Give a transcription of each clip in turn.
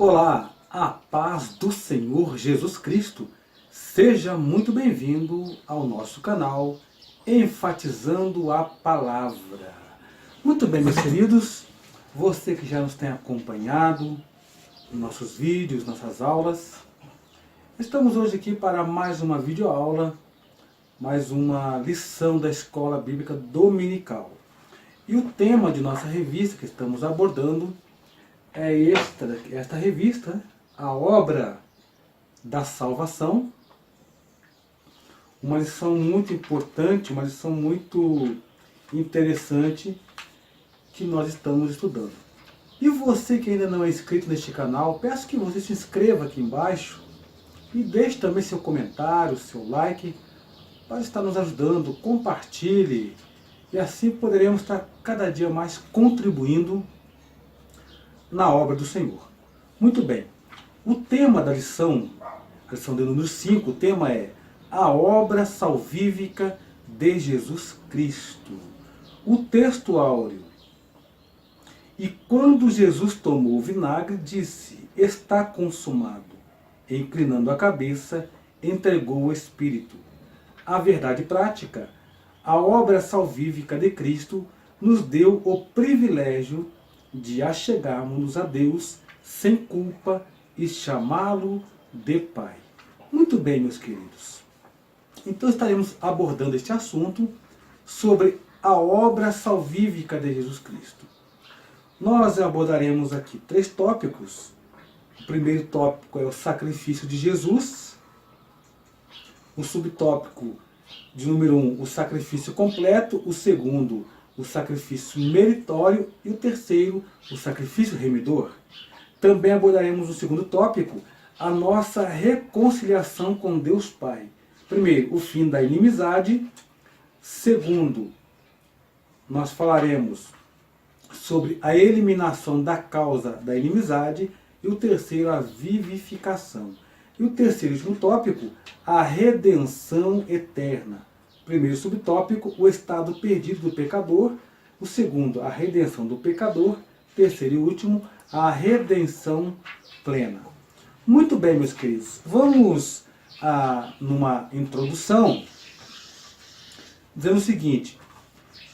Olá, a paz do Senhor Jesus Cristo. Seja muito bem-vindo ao nosso canal Enfatizando a Palavra. Muito bem, meus queridos, você que já nos tem acompanhado em nossos vídeos, nossas aulas, estamos hoje aqui para mais uma videoaula, mais uma lição da Escola Bíblica Dominical. E o tema de nossa revista que estamos abordando é esta revista, A Obra da Salvação, uma lição muito importante, uma lição muito interessante que nós estamos estudando. E você que ainda não é inscrito neste canal, peço que você se inscreva aqui embaixo e deixe também seu comentário, seu like, para estar nos ajudando, compartilhe, e assim poderemos estar cada dia mais contribuindo na obra do Senhor. Muito bem, o tema da lição, a lição de número 5, o tema é a obra salvífica de Jesus Cristo. O texto áureo: e quando Jesus tomou o vinagre, disse, está consumado. E, inclinando a cabeça, entregou o Espírito. A verdade prática, a obra salvífica de Cristo nos deu o privilégio de achegarmos a Deus sem culpa e chamá-lo de Pai. Muito bem, meus queridos. Então estaremos abordando este assunto sobre a obra salvífica de Jesus Cristo. Nós abordaremos aqui 3 tópicos. O primeiro tópico é o sacrifício de Jesus. O subtópico de número 1, o sacrifício completo. O segundo, o sacrifício meritório, e o terceiro, o sacrifício remidor. Também abordaremos o segundo tópico, a nossa reconciliação com Deus Pai. Primeiro, o fim da inimizade. Segundo, nós falaremos sobre a eliminação da causa da inimizade. E o terceiro, a vivificação. E o terceiro e último tópico, a redenção eterna. Primeiro subtópico, o estado perdido do pecador. O segundo, a redenção do pecador. Terceiro e último, a redenção plena. Muito bem, meus queridos. Vamos numa introdução dizendo o seguinte,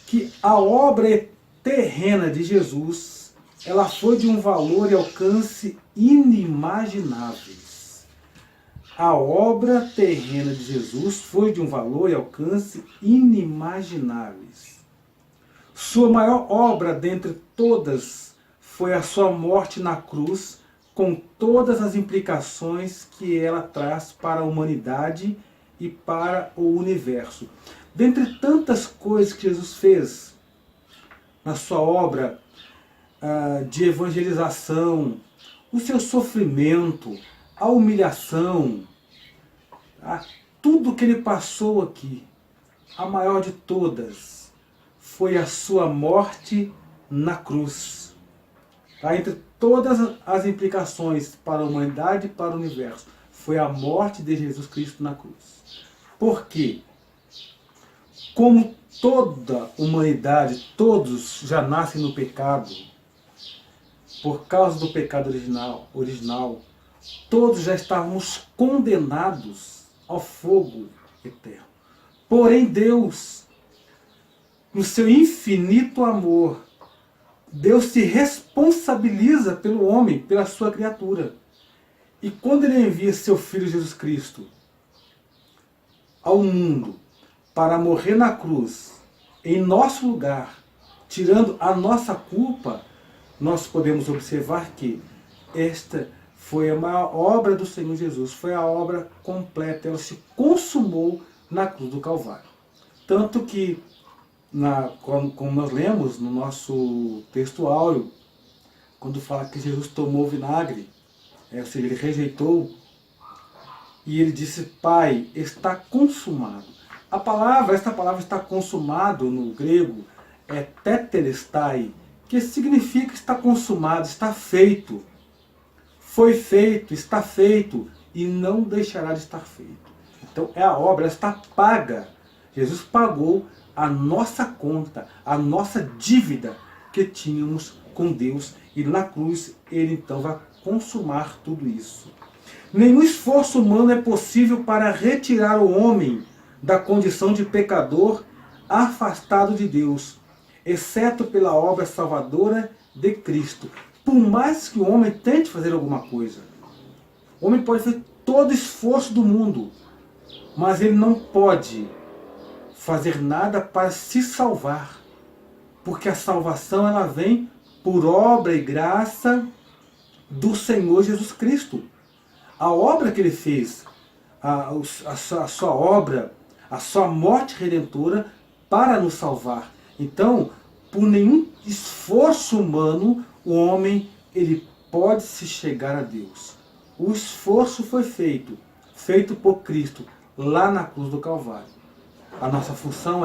que a obra terrena de Jesus, ela foi de um valor e alcance inimagináveis. A obra terrena de Jesus foi de um valor e alcance inimagináveis. Sua maior obra dentre todas foi a sua morte na cruz, com todas as implicações que ela traz para a humanidade e para o universo. Dentre tantas coisas que Jesus fez na sua obra de evangelização, o seu sofrimento, a humilhação, tudo que ele passou aqui, a maior de todas, foi a sua morte na cruz. Entre todas as implicações para a humanidade e para o universo, foi a morte de Jesus Cristo na cruz. Por quê? Como toda humanidade, todos já nascem no pecado, por causa do pecado original, todos já estávamos condenados ao fogo eterno. Porém, Deus, no seu infinito amor, Deus se responsabiliza pelo homem, pela sua criatura. E quando Ele envia seu Filho Jesus Cristo ao mundo para morrer na cruz, em nosso lugar, tirando a nossa culpa, nós podemos observar que esta foi a maior obra do Senhor Jesus, foi a obra completa, ela se consumou na cruz do Calvário. Tanto que, como nós lemos no nosso texto áureo, quando fala que Jesus tomou o vinagre, ou seja, ele rejeitou, e ele disse, Pai, está consumado. Esta palavra está consumado no grego é tetelestai, que significa está consumado, está feito. Foi feito, está feito e não deixará de estar feito. Então é a obra, ela está paga. Jesus pagou a nossa conta, a nossa dívida que tínhamos com Deus, e na cruz ele então vai consumar tudo isso. Nenhum esforço humano é possível para retirar o homem da condição de pecador afastado de Deus, exceto pela obra salvadora de Cristo. Por mais que o homem tente fazer alguma coisa, o homem pode fazer todo o esforço do mundo, mas ele não pode fazer nada para se salvar, porque a salvação ela vem por obra e graça do Senhor Jesus Cristo. A obra que ele fez, a sua obra, a sua morte redentora para nos salvar. Então, por nenhum esforço humano, o homem ele pode se chegar a Deus. O esforço foi feito por Cristo, lá na cruz do Calvário. A nossa função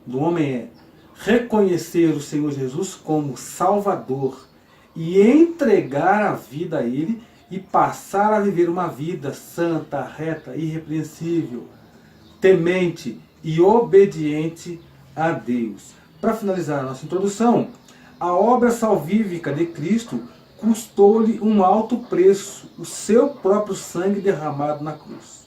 do homem é reconhecer o Senhor Jesus como Salvador e entregar a vida a Ele e passar a viver uma vida santa, reta, irrepreensível, temente e obediente a Deus. Para finalizar a nossa introdução, a obra salvífica de Cristo custou-lhe um alto preço, o seu próprio sangue derramado na cruz.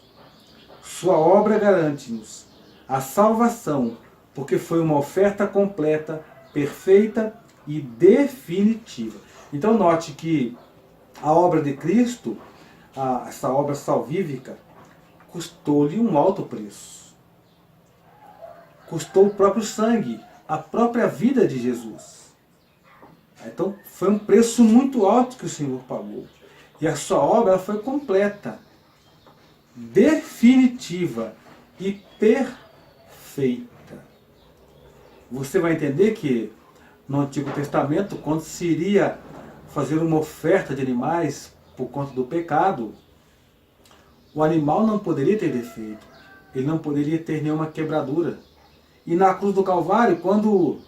Sua obra garante-nos a salvação, porque foi uma oferta completa, perfeita e definitiva. Então note que a obra de Cristo, essa obra salvífica, custou-lhe um alto preço. Custou o próprio sangue, a própria vida de Jesus. Então foi um preço muito alto que o Senhor pagou. E a sua obra ela foi completa, definitiva e perfeita. Você vai entender que no Antigo Testamento, quando se iria fazer uma oferta de animais por conta do pecado, o animal não poderia ter defeito, ele não poderia ter nenhuma quebradura. E na cruz do Calvário, quando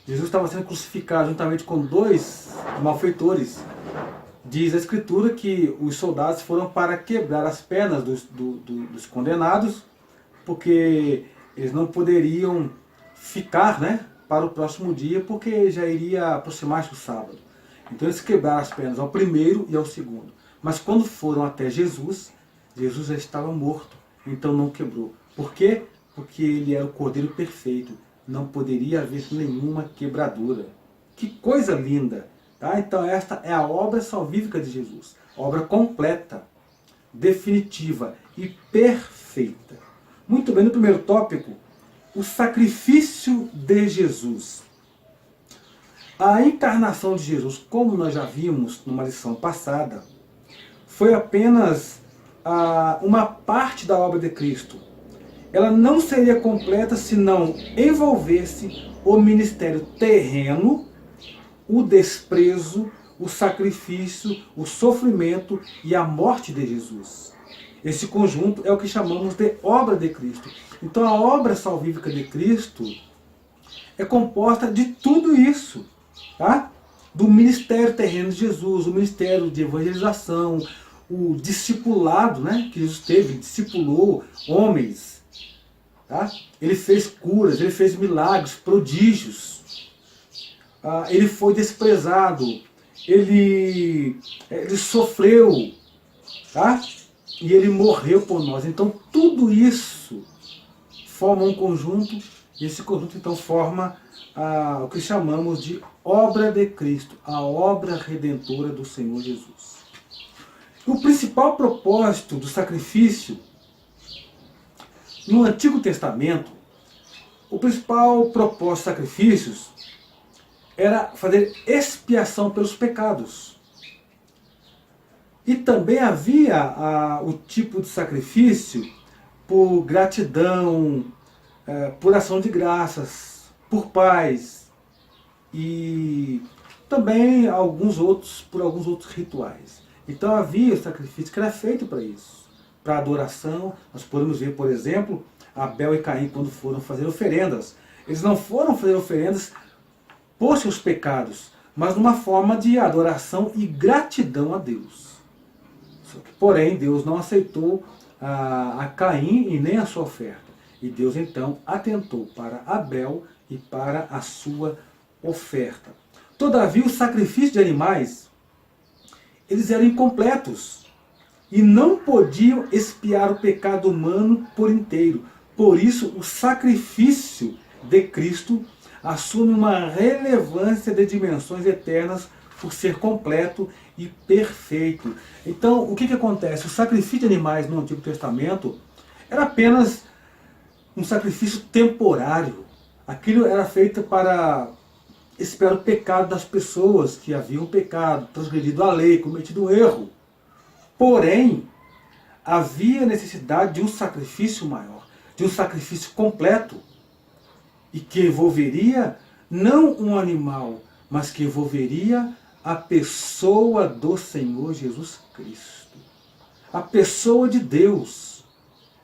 Jesus estava sendo crucificado juntamente com dois malfeitores, diz a Escritura que os soldados foram para quebrar as pernas dos condenados, porque eles não poderiam ficar, para o próximo dia, porque já iria aproximar-se o sábado. Então eles quebraram as pernas ao primeiro e ao segundo. Mas quando foram até Jesus, Jesus já estava morto, então não quebrou. Por quê? Porque ele era o Cordeiro perfeito, não poderia haver nenhuma quebradura. Que coisa linda! Tá? Então esta é a obra salvífica de Jesus, obra completa, definitiva e perfeita. Muito bem, no primeiro tópico, o sacrifício de Jesus. A encarnação de Jesus, como nós já vimos numa lição passada, foi apenas uma parte da obra de Cristo. Ela não seria completa se não envolvesse o ministério terreno, o desprezo, o sacrifício, o sofrimento e a morte de Jesus. Esse conjunto é o que chamamos de obra de Cristo. Então a obra salvífica de Cristo é composta de tudo isso. Tá? Do ministério terreno de Jesus, o ministério de evangelização, o discipulado, que Jesus teve, discipulou homens. Tá? Ele fez curas, ele fez milagres, prodígios. Ele foi desprezado, ele sofreu, tá? E ele morreu por nós. Então tudo isso forma um conjunto, e esse conjunto então forma o que chamamos de obra de Cristo, a obra redentora do Senhor Jesus. O principal propósito do sacrifício no Antigo Testamento, o principal propósito dos sacrifícios era fazer expiação pelos pecados. E também havia o tipo de sacrifício por gratidão, por ação de graças, por paz e também por alguns outros rituais. Então havia o sacrifício que era feito para isso, para adoração. Nós podemos ver, por exemplo, Abel e Caim quando foram fazer oferendas. Eles não foram fazer oferendas por seus pecados, mas numa forma de adoração e gratidão a Deus. Porém, Deus não aceitou a Caim e nem a sua oferta. E Deus então atentou para Abel e para a sua oferta. Todavia, o sacrifício de animais, eles eram incompletos e não podiam expiar o pecado humano por inteiro. Por isso, o sacrifício de Cristo assume uma relevância de dimensões eternas por ser completo e perfeito. Então, o que acontece? O sacrifício de animais no Antigo Testamento era apenas um sacrifício temporário. Aquilo era feito para expiar o pecado das pessoas que haviam pecado, transgredido a lei, cometido um erro. Porém, havia necessidade de um sacrifício maior, de um sacrifício completo, e que envolveria não um animal, mas que envolveria a pessoa do Senhor Jesus Cristo, a pessoa de Deus.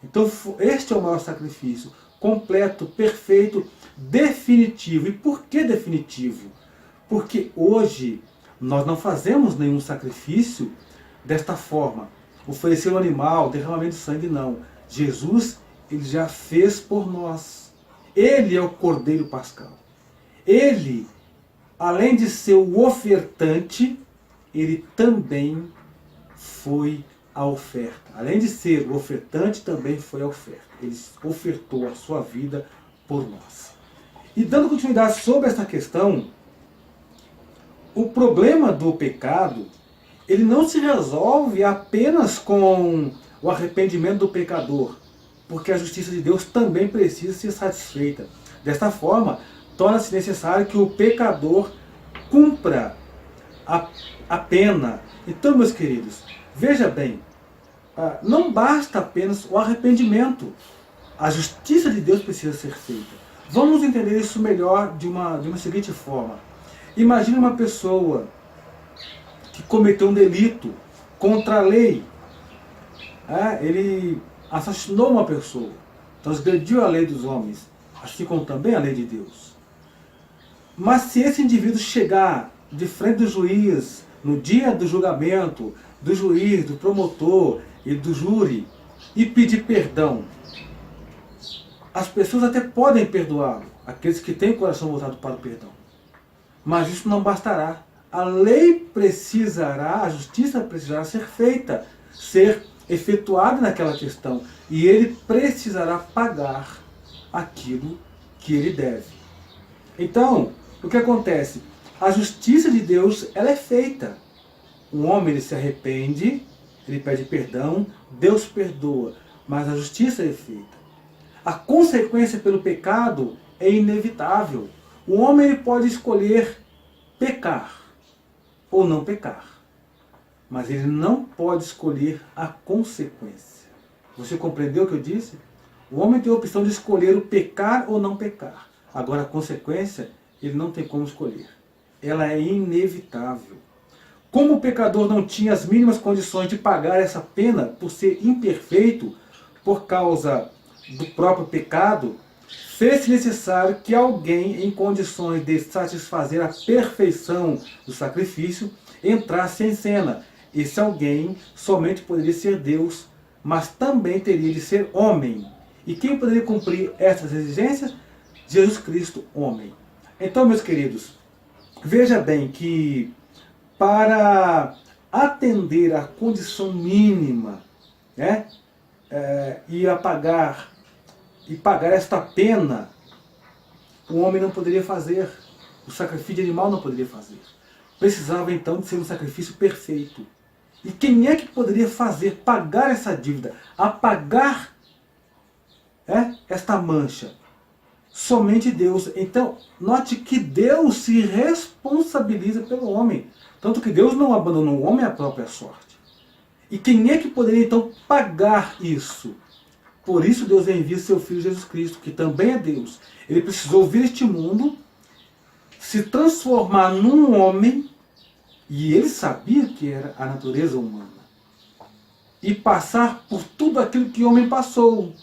Então este é o maior sacrifício, completo, perfeito, definitivo. E por que definitivo? Porque hoje nós não fazemos nenhum sacrifício desta forma, oferecer um animal, derramamento de sangue, não. Jesus, ele já fez por nós. Ele é o Cordeiro Pascal. Ele, além de ser o ofertante, ele também foi a oferta. Além de ser o ofertante, também foi a oferta. Ele ofertou a sua vida por nós. E dando continuidade sobre essa questão, o problema do pecado, ele não se resolve apenas com o arrependimento do pecador, porque a justiça de Deus também precisa ser satisfeita. Desta forma, torna-se necessário que o pecador cumpra a pena. Então, meus queridos, veja bem, não basta apenas o arrependimento. A justiça de Deus precisa ser feita. Vamos entender isso melhor de uma seguinte forma. Imagine uma pessoa que cometeu um delito contra a lei. Ele assassinou uma pessoa, transgrediu a lei dos homens, assim como também a lei de Deus. Mas se esse indivíduo chegar de frente do juiz, no dia do julgamento, do juiz, do promotor e do júri, e pedir perdão, as pessoas até podem perdoá-lo, aqueles que têm o coração voltado para o perdão. Mas isso não bastará. A lei precisará, a justiça precisará ser feita, ser efetuada naquela questão. E ele precisará pagar aquilo que ele deve. Então, o que acontece? A justiça de Deus, ela é feita. O homem, ele se arrepende, ele pede perdão, Deus perdoa, mas a justiça é feita. A consequência pelo pecado é inevitável. O homem, ele pode escolher pecar ou não pecar, mas ele não pode escolher a consequência. Você compreendeu o que eu disse? O homem tem a opção de escolher o pecar ou não pecar. Agora a consequência, ele não tem como escolher. Ela é inevitável. Como o pecador não tinha as mínimas condições de pagar essa pena por ser imperfeito, por causa do próprio pecado, fez-se necessário que alguém em condições de satisfazer a perfeição do sacrifício entrasse em cena. Esse alguém somente poderia ser Deus, mas também teria de ser homem. E quem poderia cumprir essas exigências? Jesus Cristo, homem. Então, meus queridos, veja bem que para atender à condição mínima, e pagar esta pena, o homem não poderia fazer, o sacrifício de animal não poderia fazer. Precisava então de ser um sacrifício perfeito. E quem é que poderia fazer, pagar essa dívida, apagar esta mancha? Somente Deus. Então, note que Deus se responsabiliza pelo homem. Tanto que Deus não abandonou o homem à própria sorte. E quem é que poderia então pagar isso? Por isso Deus envia seu Filho Jesus Cristo, que também é Deus. Ele precisou vir a este mundo, se transformar num homem, e ele sabia que era a natureza humana, e passar por tudo aquilo que o homem passou.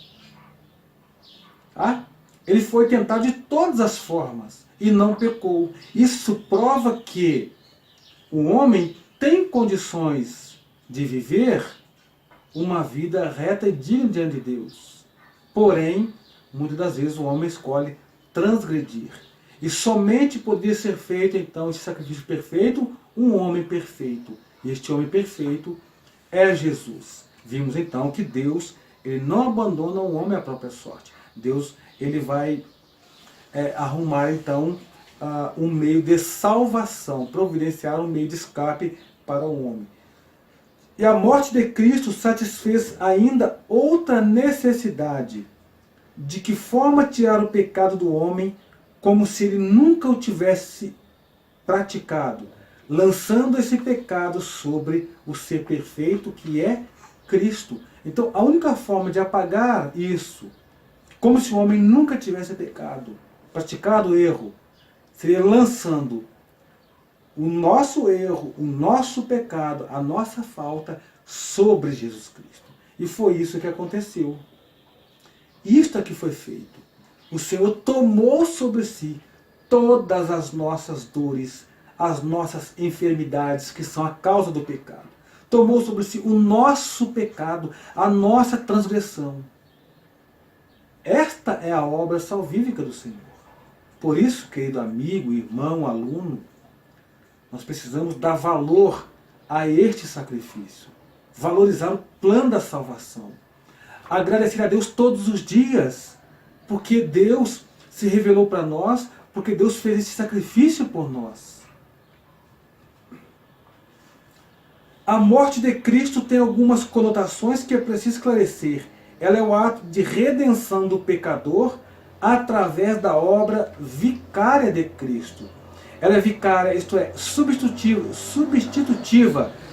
Ele foi tentado de todas as formas e não pecou. Isso prova que o homem tem condições de viver uma vida reta e digna diante de Deus. Porém, muitas das vezes o homem escolhe transgredir. E somente poderia ser feito então esse sacrifício perfeito, um homem perfeito. E este homem perfeito é Jesus. Vimos então que Deus, ele não abandona o homem à própria sorte. Deus, ele vai arrumar então um meio de salvação, providenciar um meio de escape para o homem. E a morte de Cristo satisfez ainda outra necessidade. De que forma tirar o pecado do homem, como se ele nunca o tivesse praticado, lançando esse pecado sobre o ser perfeito que é Cristo. Então a única forma de apagar isso, como se o homem nunca tivesse pecado, praticado o erro, seria lançando o nosso erro, o nosso pecado, a nossa falta sobre Jesus Cristo. E foi isso que aconteceu. Isto é que foi feito. O Senhor tomou sobre si todas as nossas dores, as nossas enfermidades que são a causa do pecado. Tomou sobre si o nosso pecado, a nossa transgressão. Esta é a obra salvífica do Senhor. Por isso, querido amigo, irmão, aluno, nós precisamos dar valor a este sacrifício. Valorizar o plano da salvação. Agradecer a Deus todos os dias, porque Deus se revelou para nós, porque Deus fez esse sacrifício por nós. A morte de Cristo tem algumas conotações que é preciso esclarecer. Ela é o ato de redenção do pecador através da obra vicária de Cristo. Ela é vicária, isto é, substitutiva,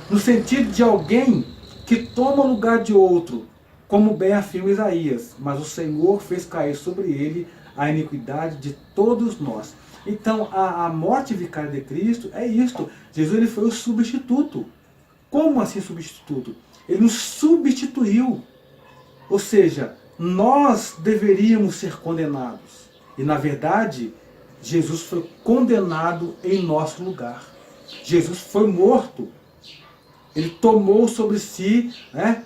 no sentido de alguém que toma o lugar de outro, como bem afirma Isaías, mas o Senhor fez cair sobre ele a iniquidade de todos nós. Então a morte vicária de Cristo é isto. Jesus, ele foi o substituto. Como assim substituto? Ele nos substituiu. Ou seja, nós deveríamos ser condenados. E na verdade, Jesus foi condenado em nosso lugar. Jesus foi morto. Ele tomou sobre si, né,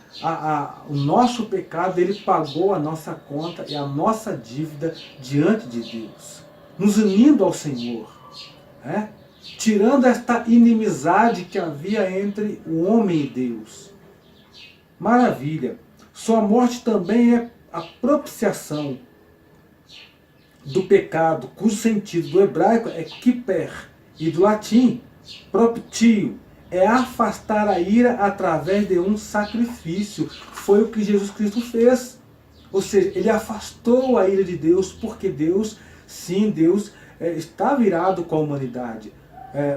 o nosso pecado, ele pagou a nossa conta e a nossa dívida diante de Deus, nos unindo ao Senhor, né, tirando esta inimizade que havia entre o homem e Deus. Maravilha! Sua morte também é a propiciação do pecado, cujo sentido do hebraico é kiper e do latim propitio. É afastar a ira através de um sacrifício. Foi o que Jesus Cristo fez. Ou seja, ele afastou a ira de Deus, porque Deus, sim, Deus está virado com a humanidade.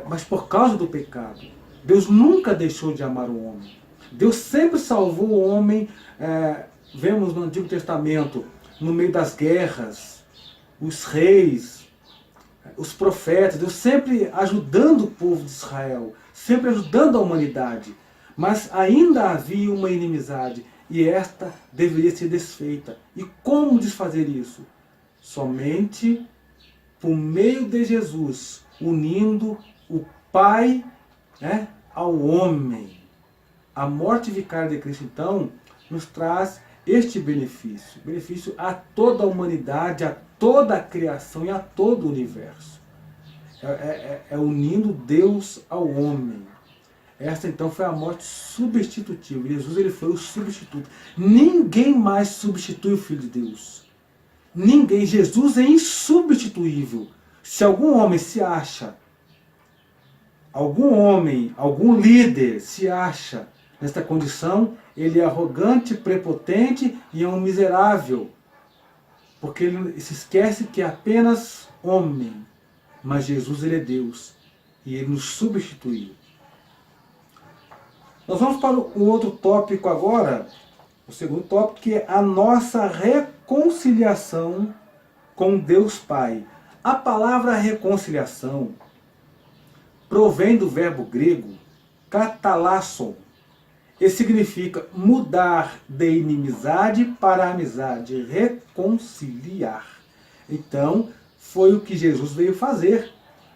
Mas por causa do pecado. Deus nunca deixou de amar o homem. Deus sempre salvou o homem. Vemos no Antigo Testamento, no meio das guerras, os reis, os profetas, Deus sempre ajudando o povo de Israel, sempre ajudando a humanidade. Mas ainda havia uma inimizade, e esta deveria ser desfeita. E como desfazer isso? Somente por meio de Jesus, unindo o Pai, né, ao homem. A morte vicária de Cristo, então, nos traz este benefício. Benefício a toda a humanidade, a toda a criação e a todo o universo. É unindo Deus ao homem. Esta então foi a morte substitutiva. Jesus, ele foi o substituto. Ninguém mais substitui o Filho de Deus. Ninguém. Jesus é insubstituível. Se algum homem se acha, algum homem, algum líder se acha nesta condição, ele é arrogante, prepotente e é um miserável. Porque ele se esquece que é apenas homem. Mas Jesus, ele é Deus. E ele nos substituiu. Nós vamos para um outro tópico agora. O segundo tópico, que é a nossa reconciliação com Deus Pai. A palavra reconciliação provém do verbo grego katalasson. E significa mudar de inimizade para amizade, reconciliar. Então, foi o que Jesus veio fazer,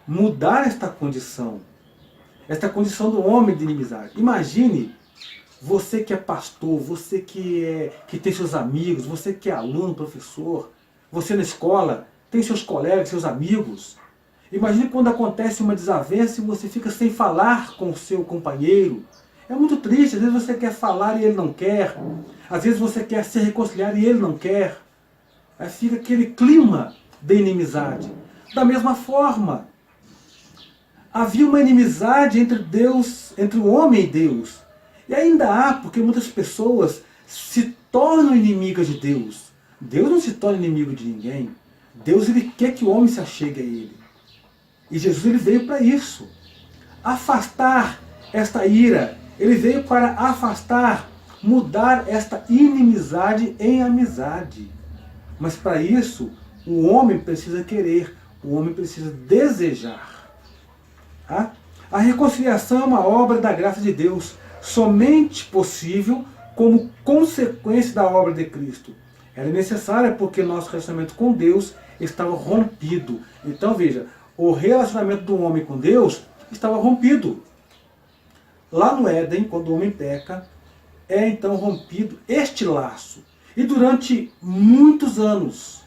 mudar esta condição do homem de inimizade. Imagine, você que é pastor, você que tem seus amigos, você que é aluno, professor, você na escola, tem seus colegas, seus amigos. Imagine quando acontece uma desavença e você fica sem falar com o seu companheiro. É muito triste, às vezes você quer falar e ele não quer. Às vezes você quer se reconciliar e ele não quer. Aí fica aquele clima de inimizade. Da mesma forma, havia uma inimizade entre Deus, entre o homem e Deus. E ainda há, porque muitas pessoas se tornam inimigas de Deus. Deus não se torna inimigo de ninguém. Deus, ele quer que o homem se achegue a ele. E Jesus, ele veio para isso. Afastar esta ira. Ele veio para afastar, mudar esta inimizade em amizade. Mas para isso, o homem precisa querer, o homem precisa desejar. Tá? A reconciliação é uma obra da graça de Deus, somente possível como consequência da obra de Cristo. Ela é necessária porque nosso relacionamento com Deus estava rompido. Então veja, o relacionamento do homem com Deus estava rompido. Lá no Éden, quando o homem peca, é então rompido este laço. E durante muitos anos,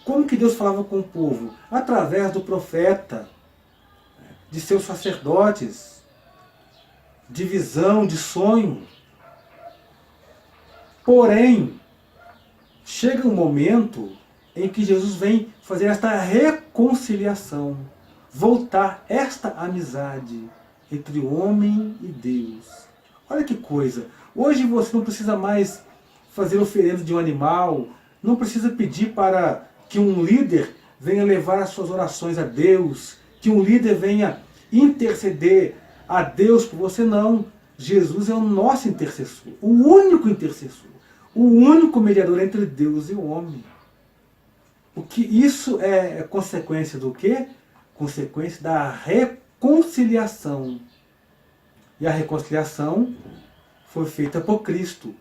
como que Deus falava com o povo? Através do profeta, de seus sacerdotes, de visão, de sonho. Porém, chega um momento em que Jesus vem fazer esta reconciliação, voltar esta amizade entre o homem e Deus. Olha que coisa! Hoje você não precisa mais fazer oferenda de um animal, não precisa pedir para que um líder venha levar as suas orações a Deus, que um líder venha interceder a Deus por você, não. Jesus é o nosso intercessor, o único intercessor, o único mediador entre Deus e o homem. O que isso é consequência do quê? Consequência da reconciliação. E a reconciliação foi feita por Cristo.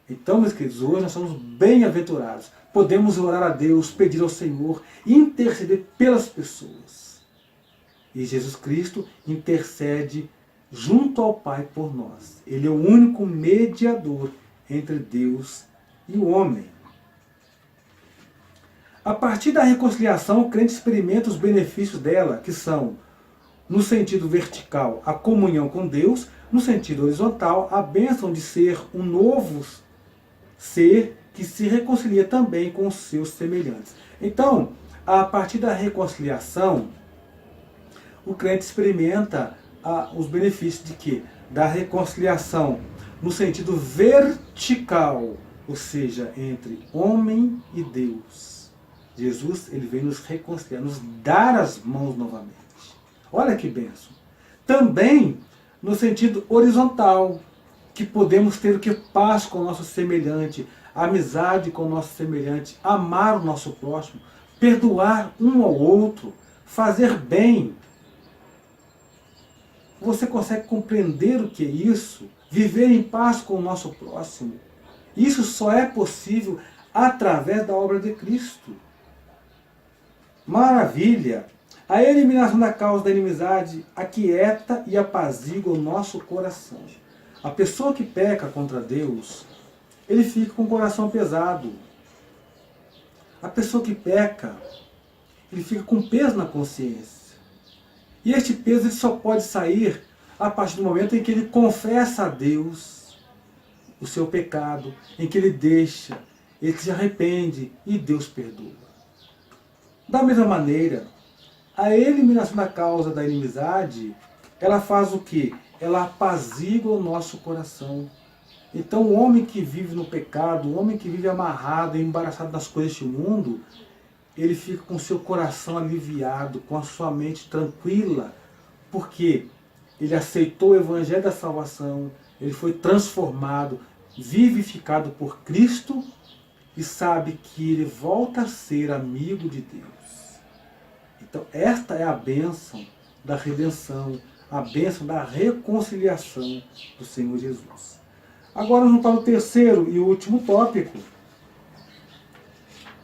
Então, meus queridos, hoje nós somos bem-aventurados. Podemos orar a Deus, pedir ao Senhor, interceder pelas pessoas. E Jesus Cristo intercede junto ao Pai por nós. Ele é o único mediador entre Deus e o homem. A partir da reconciliação, o crente experimenta os benefícios dela, que são, no sentido vertical, a comunhão com Deus, no sentido horizontal, a bênção de ser um novo ser que se reconcilia também com os seus semelhantes. Então, a partir da reconciliação, o crente experimenta os benefícios de quê? Da reconciliação no sentido vertical, ou seja, entre homem e Deus. Jesus, ele vem nos reconciliar, nos dar as mãos novamente. Olha que bênção. Também no sentido horizontal, que podemos ter o que? Paz com o nosso semelhante, amizade com o nosso semelhante, amar o nosso próximo, perdoar um ao outro, fazer bem. Você consegue compreender o que é isso? Viver em paz com o nosso próximo. Isso só é possível através da obra de Cristo. Maravilha! A eliminação da causa da inimizade aquieta e apazigua o nosso coração. A pessoa que peca contra Deus, ele fica com o coração pesado. A pessoa que peca, ele fica com peso na consciência. E este peso ele só pode sair a partir do momento em que ele confessa a Deus o seu pecado, em que ele deixa, ele se arrepende e Deus perdoa. Da mesma maneira, a eliminação da causa da inimizade, ela faz o quê? Ela apazigua o nosso coração. Então o homem que vive no pecado, o homem que vive amarrado e embaraçado nas coisas deste mundo, ele fica com o seu coração aliviado, com a sua mente tranquila, porque ele aceitou o evangelho da salvação, ele foi transformado, vivificado por Cristo e sabe que ele volta a ser amigo de Deus. Então esta é a bênção da redenção, a bênção da reconciliação do Senhor Jesus. Agora vamos para o terceiro e último tópico.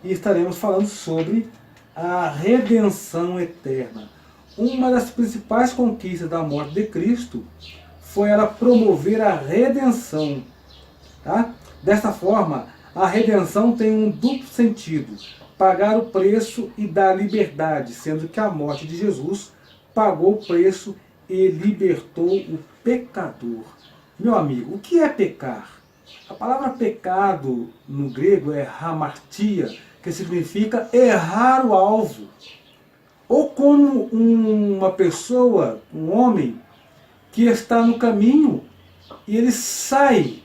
E estaremos falando sobre a redenção eterna. Uma das principais conquistas da morte de Cristo foi ela promover a redenção. Tá? Dessa forma, a redenção tem um duplo sentido. pagar o preço e dar liberdade, sendo que a morte de Jesus pagou o preço e libertou o pecador. Meu amigo, o que é pecar? A palavra pecado no grego é hamartia, que significa errar o alvo. Ou como uma pessoa, um homem, que está no caminho e ele sai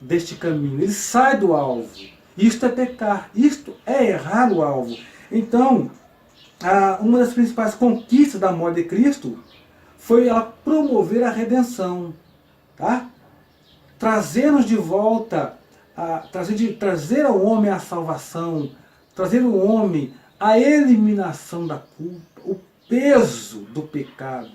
deste caminho, ele sai do alvo. Isto é pecar, isto é errar o alvo. Então, uma das principais conquistas da morte de Cristo foi ela promover a redenção, tá? Trazer-nos de volta, trazer ao homem a salvação, trazer ao homem a eliminação da culpa, o peso do pecado.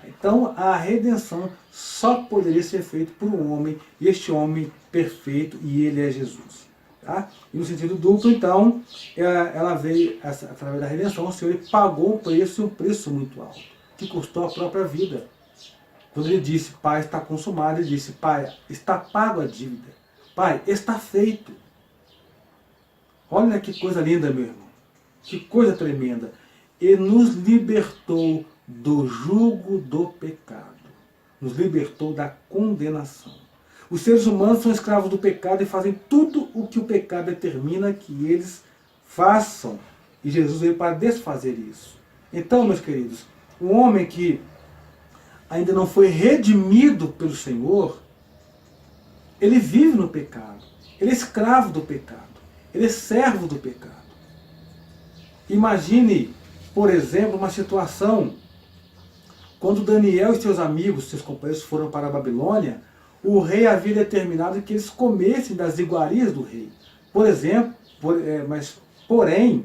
Então a redenção só poderia ser feita por um homem, e este homem perfeito, e ele é Jesus. Tá? E no sentido duplo, então, ela veio, através da redenção, o Senhor ele pagou um preço, e um preço muito alto, que custou a própria vida. Quando ele disse, Pai, está consumado, ele disse, Pai, está pago a dívida. Pai, está feito. Olha que coisa linda, meu irmão. Que coisa tremenda. Ele nos libertou do jugo do pecado. Nos libertou da condenação. Os seres humanos são escravos do pecado e fazem tudo o que o pecado determina que eles façam. E Jesus veio para desfazer isso. Então, meus queridos, o homem que ainda não foi redimido pelo Senhor, ele vive no pecado. Ele é escravo do pecado. Ele é servo do pecado. Imagine, por exemplo, uma situação quando Daniel e seus amigos, seus companheiros foram para a Babilônia, o rei havia determinado que eles comessem das iguarias do rei. Por exemplo, porém,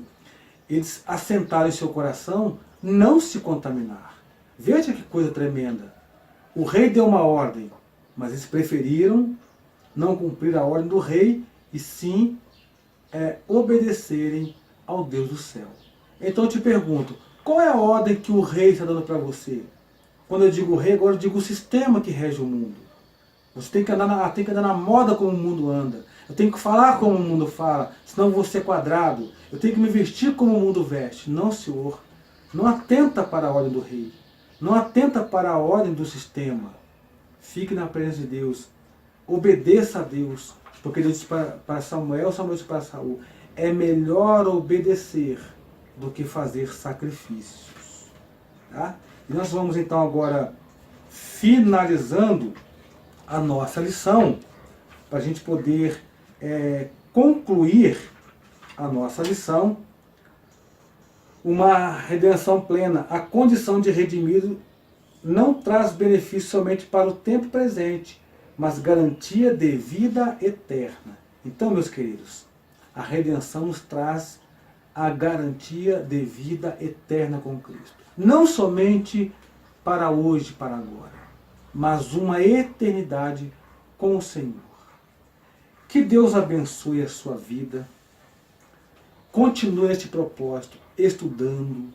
eles assentaram em seu coração não se contaminar. Veja que coisa tremenda. O rei deu uma ordem, mas eles preferiram não cumprir a ordem do rei e sim obedecerem ao Deus do céu. Então eu te pergunto, qual é a ordem que o rei está dando para você? Quando eu digo rei, agora eu digo o sistema que rege o mundo. Você tem que andar na moda como o mundo anda. Eu tenho que falar como o mundo fala, senão eu vou ser quadrado. Eu tenho que me vestir como o mundo veste. Não, senhor. Não atenta para a ordem do rei. Não atenta para a ordem do sistema. Fique na presença de Deus. Obedeça a Deus. Porque Deus disse para Samuel disse para Saul, é melhor obedecer do que fazer sacrifícios. Tá? E nós vamos então agora finalizando a nossa lição, para a gente poder concluir a nossa lição. Uma redenção plena, a condição de redimido não traz benefício somente para o tempo presente, mas garantia de vida eterna. Então, meus queridos, a redenção nos traz a garantia de vida eterna com Cristo. Não somente para hoje, para agora, mas uma eternidade com o Senhor. Que Deus abençoe a sua vida. Continue neste propósito, estudando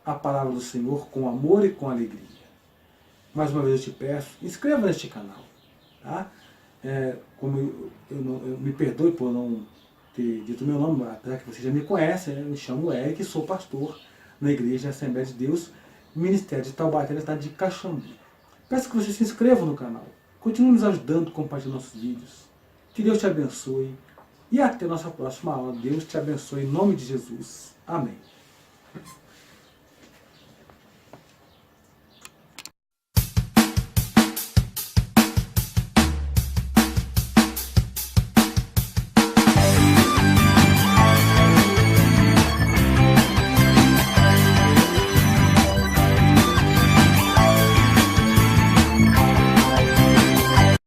a palavra do Senhor com amor e com alegria. Mais uma vez eu te peço, inscreva neste canal. Tá? Como eu me perdoe por não ter dito meu nome, apesar que você já me conhece, eu me chamo Eric e sou pastor na Igreja Assembleia de Deus, Ministério de Taubaté, na cidade de Caxambu. Peço que você se inscreva no canal, continue nos ajudando, compartilhando nossos vídeos. Que Deus te abençoe e até a nossa próxima aula. Deus te abençoe em nome de Jesus. Amém.